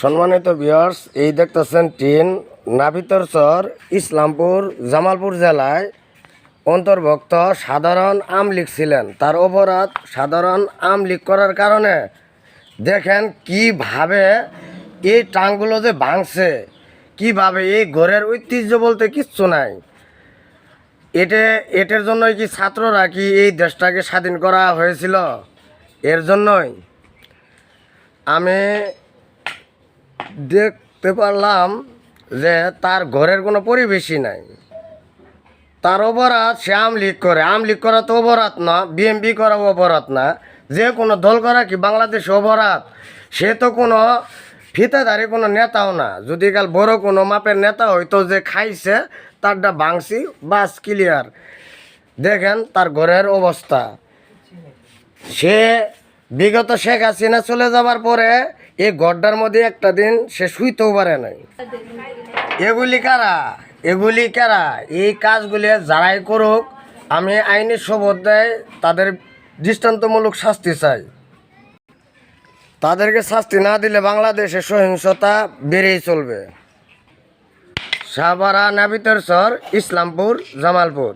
সম্মানিত ভিউয়ার্স, এই দেখতেছেন টিন নাভিতর চর, ইসলামপুর, জামালপুর জেলায় অন্তর্ভুক্ত সাধারণ আমলিগ ছিলেন। তার অপরাধ সাধারণ আমলিগ করার কারণে দেখেন কিভাবে এই টাঙ্গুলো যে ভাঙছে, কিভাবে এই ঘরের ঐতিহ্য বলতে কিচ্ছু নাই। এটার জন্যই কি ছাত্ররা কি এই দেশটাকে স্বাধীন করা হয়েছিল? এর জন্যই আমি দেখতে পারলাম যে তার ঘরের কোনো পরিবেশই নাই। তার অপরাধ সে আমলিগ করে। আমলিগ করা তো অপরাধ না, বিএমপি করা অপরাধ না, যে কোনো দল করা কি বাংলাদেশে অপরাধ? সে তো কোনো ফিতাধারী কোনো নেতাও না। যদি কাল বড় কোনো মাপের নেতা হইতো যে খাইছে তারটা ভাঙছি, বাস ক্লিয়ার। দেখেন তার ঘরের অবস্থা। সে বিগত শেখ হাসিনা চলে যাবার পরে এই গড্ডার মধ্যে একটা দিন সে শুইতেও পারে নাই। এগুলি কারা এই কাজগুলি যারাই করুক, আমি আইনি শপথ দেয় তাদের দৃষ্টান্তমূলক শাস্তি চাই। তাদেরকে শাস্তি না দিলে বাংলাদেশে সহিংসতা বেড়েই চলবে। সাভারা, নাভিতর চর, ইসলামপুর, জামালপুর।